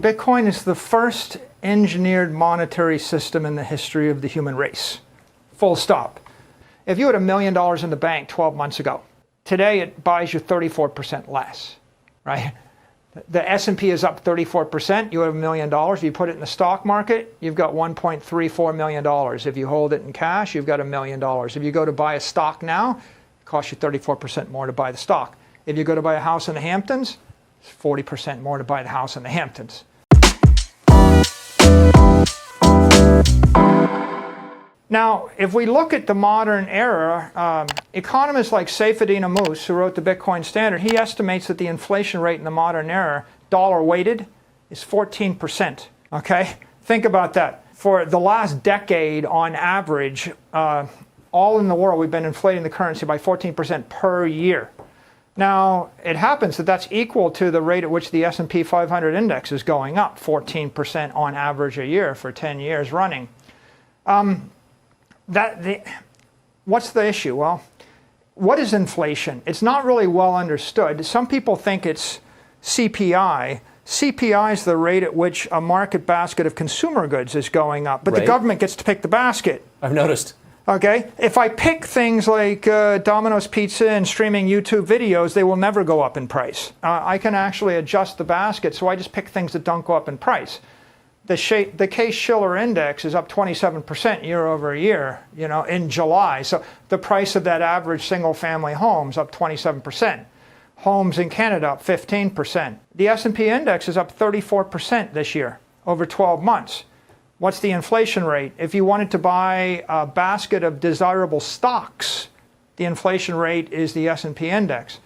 Bitcoin is the first engineered monetary system in the history of the human race. Full stop. If you had $1 million in the bank 12 months ago, today it buys you 34% less, right? The S&P is up 34%. You have $1 million. If you put it in the stock market, you've got $1.34 million. If you hold it in cash, you've got $1 million. If you go to buy a stock now, it costs you 34% more to buy the stock. If you go to buy a house in the Hamptons, it's 40% more to buy the house in the Hamptons. Now, if we look at the modern era, economists like Saifedean Ammous, who wrote the Bitcoin Standard, he estimates that the inflation rate in the modern era, dollar weighted, is 14%. Okay? Think about that. For the last decade, on average, all in the world, we've been inflating the currency by 14% per year. Now, it happens that that's equal to the rate at which the S&P 500 index is going up, 14% on average a year for 10 years running. What's the issue? Well, what is inflation? It's not really well understood. Some people think it's CPI. CPI is the rate at which a market basket of consumer goods is going up, but the government gets to pick the basket. I've noticed. Okay, if I pick things like Domino's Pizza and streaming YouTube videos, they will never go up in price. I can actually adjust the basket, so I just pick things that don't go up in price. The Case-Shiller index is up 27% year over year, in July. So the price of that average single-family home is up 27%. Homes in Canada up 15%. The S&P index is up 34% this year, over 12 months. What's the inflation rate? If you wanted to buy a basket of desirable stocks, the inflation rate is the S&P index.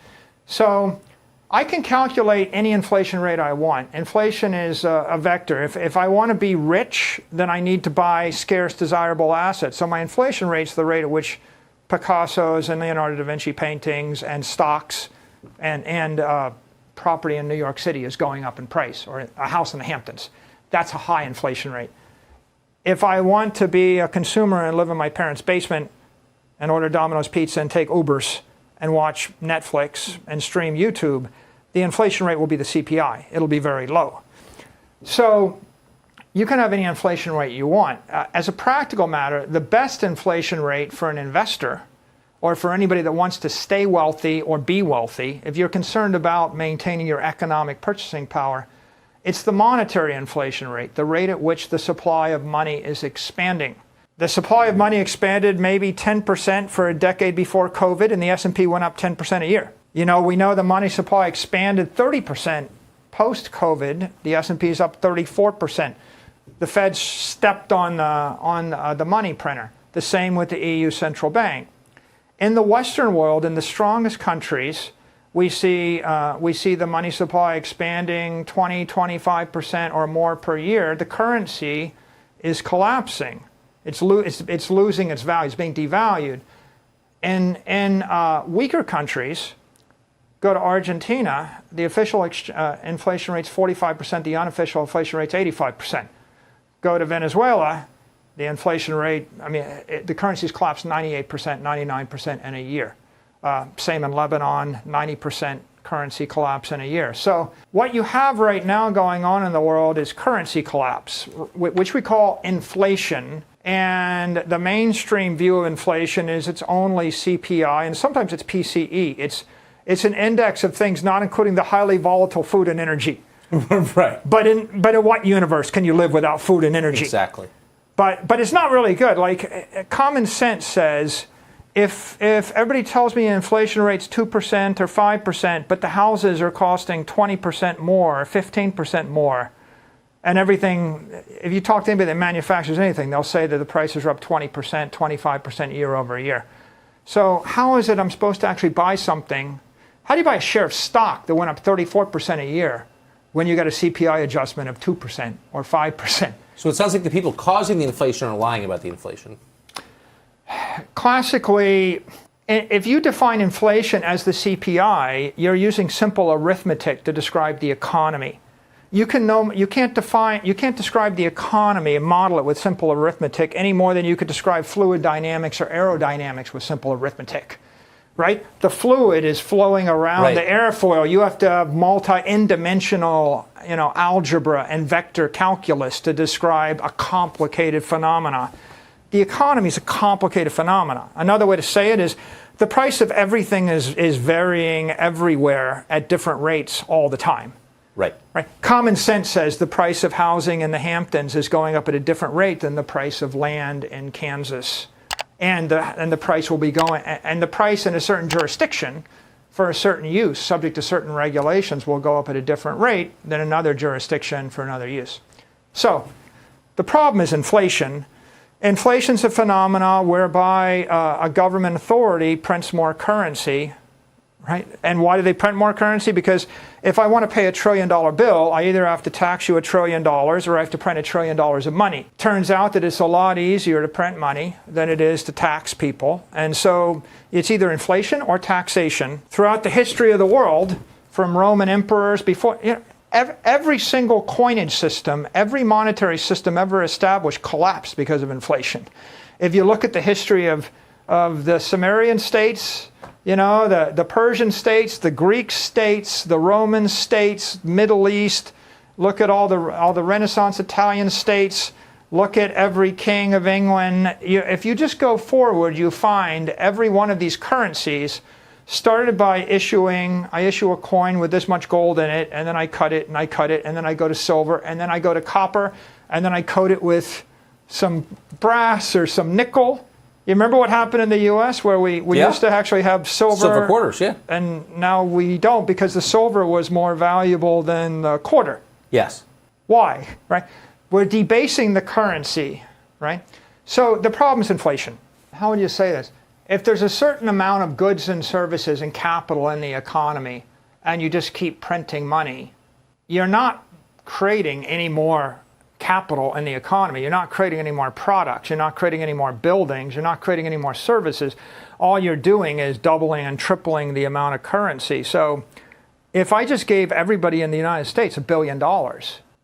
So I can calculate any inflation rate I want. Inflation is a vector. If I want to be rich, then I need to buy scarce, desirable assets. So my inflation rate's the rate at which Picasso's and Leonardo da Vinci paintings and stocks and property in New York City is going up in price, or a house in the Hamptons. That's a high inflation rate. If I want to be a consumer and live in my parents' basement and order Domino's Pizza and take Ubers and watch Netflix and stream YouTube, the inflation rate will be the CPI. It'll be very low. So you can have any inflation rate you want. As a practical matter, the best inflation rate for an investor or for anybody that wants to stay wealthy or be wealthy, if you're concerned about maintaining your economic purchasing power, it's the monetary inflation rate, the rate at which the supply of money is expanding. The supply of money expanded maybe 10% for a decade before COVID, and the S&P went up 10% a year. We know the money supply expanded 30% post-COVID. The S&P is up 34%. The Fed stepped on the money printer. The same with the EU Central Bank. In the Western world, in the strongest countries, we see the money supply expanding 20, 25% or more per year. The currency is collapsing. It's losing its value. It's being devalued. In weaker countries, go to Argentina, the official inflation rate's 45%, the unofficial inflation rate's 85%. Go to Venezuela, the inflation rate, the currency's collapsed 98%, 99% in a year. Same in Lebanon, 90% currency collapse in a year. So what you have right now going on in the world is currency collapse, which we call inflation. And the mainstream view of inflation is it's only CPI, and sometimes it's PCE. It's an index of things not including the highly volatile food and energy. Right. But in what universe can you live without food and energy? Exactly. But it's not really good. Like, common sense says, if everybody tells me inflation rate's 2% or 5%, but the houses are costing 20% more, or 15% more, and everything, if you talk to anybody that manufactures anything, they'll say that the prices are up 20%, 25% year over year. So how is it I'm supposed to actually buy something? How do you buy a share of stock that went up 34% a year when you got a CPI adjustment of 2% or 5%? So it sounds like the people causing the inflation are lying about the inflation. Classically, if you define inflation as the CPI, you're using simple arithmetic to describe the economy. You can't describe the economy and model it with simple arithmetic any more than you could describe fluid dynamics or aerodynamics with simple arithmetic. right? The fluid is flowing around Right. the airfoil. You have to have multi-n-dimensional, algebra and vector calculus to describe a complicated phenomena. The economy is a complicated phenomena. Another way to say it is the price of everything is varying everywhere at different rates all the time. Right. Right. Common sense says the price of housing in the Hamptons is going up at a different rate than the price of land in Kansas. And the price will be going, and the price in a certain jurisdiction for a certain use, subject to certain regulations, will go up at a different rate than another jurisdiction for another use. So the problem is inflation. Inflation's a phenomena whereby a government authority prints more currency, right? And why do they print more currency? Because if I want to pay $1 trillion bill, I either have to tax you $1 trillion or I have to print $1 trillion of money. Turns out that it's a lot easier to print money than it is to tax people. And so it's either inflation or taxation. Throughout the history of the world, from Roman emperors before, every single coinage system, every monetary system ever established collapsed because of inflation. If you look at the history of the Sumerian states, the Persian states, the Greek states, the Roman states, Middle East, look at all the Renaissance Italian states, look at every king of England. If you just go forward, you find every one of these currencies started by I issue a coin with this much gold in it, and then I cut it, and I cut it, and then I go to silver, and then I go to copper, and then I coat it with some brass or some nickel. You remember what happened in the U.S. where we used to actually have Silver quarters, yeah. And now we don't because the silver was more valuable than the quarter. Yes. Why? Right? We're debasing the currency, right? So the problem is inflation. How would you say this? If there's a certain amount of goods and services and capital in the economy and you just keep printing money, you're not creating any more capital in the economy. You're not creating any more products. You're not creating any more buildings. You're not creating any more services. All you're doing is doubling and tripling the amount of currency. So if I just gave everybody in the United States $1 billion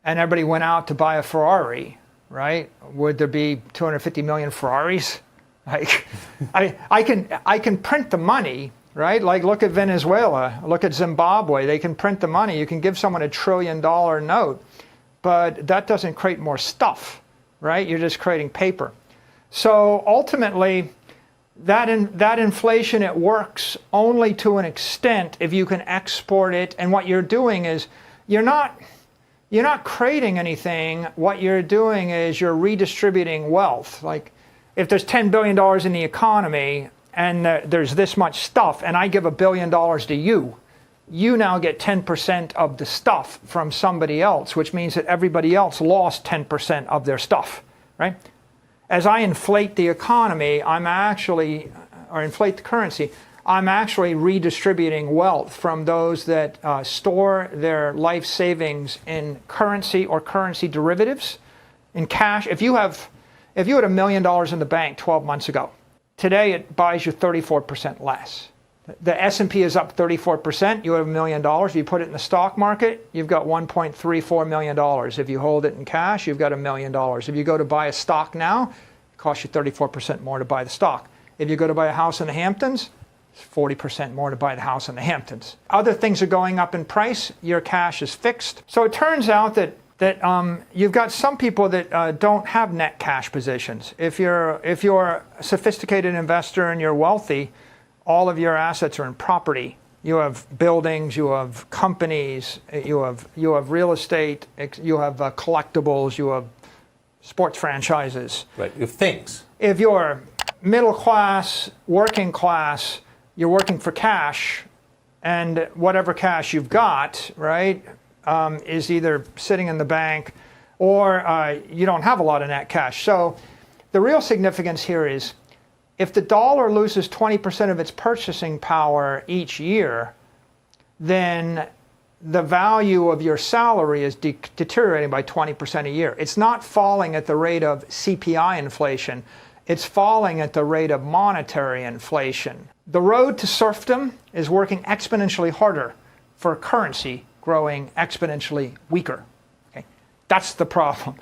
and everybody went out to buy a Ferrari, right? Would there be 250 million Ferraris? Like, I can print the money, right? Like look at Venezuela, look at Zimbabwe. They can print the money. You can give someone $1 trillion note. But that doesn't create more stuff, right? You're just creating paper. So ultimately, that inflation, it works only to an extent if you can export it. And what you're doing is you're not creating anything. What you're doing is you're redistributing wealth. Like if there's $10 billion in the economy and there's this much stuff and I give $1 billion to you, you now get 10% of the stuff from somebody else, which means that everybody else lost 10% of their stuff, right? As I inflate the economy, inflate the currency, I'm actually redistributing wealth from those that store their life savings in currency or currency derivatives, in cash. If you had $1 million in the bank 12 months ago, today it buys you 34% less. The S&P is up 34%. You have $1 million. If you put it in the stock market, you've got $1.34 million. If you hold it in cash, you've got $1 million. If you go to buy a stock now, it costs you 34% more to buy the stock. If you go to buy a house in the Hamptons, it's 40% more to buy the house in the Hamptons. Other things are going up in price. Your cash is fixed. So it turns out that you've got some people that don't have net cash positions. If you're a sophisticated investor and you're wealthy, all of your assets are in property. You have buildings, you have companies, you have real estate, you have collectibles, you have sports franchises. Right, you have things. If you're middle class, working class, you're working for cash, and whatever cash you've got, right, is either sitting in the bank or you don't have a lot of net cash. So the real significance here is if the dollar loses 20% of its purchasing power each year, then the value of your salary is deteriorating by 20% a year. It's not falling at the rate of CPI inflation. It's falling at the rate of monetary inflation. The road to serfdom is working exponentially harder for a currency growing exponentially weaker. Okay? That's the problem.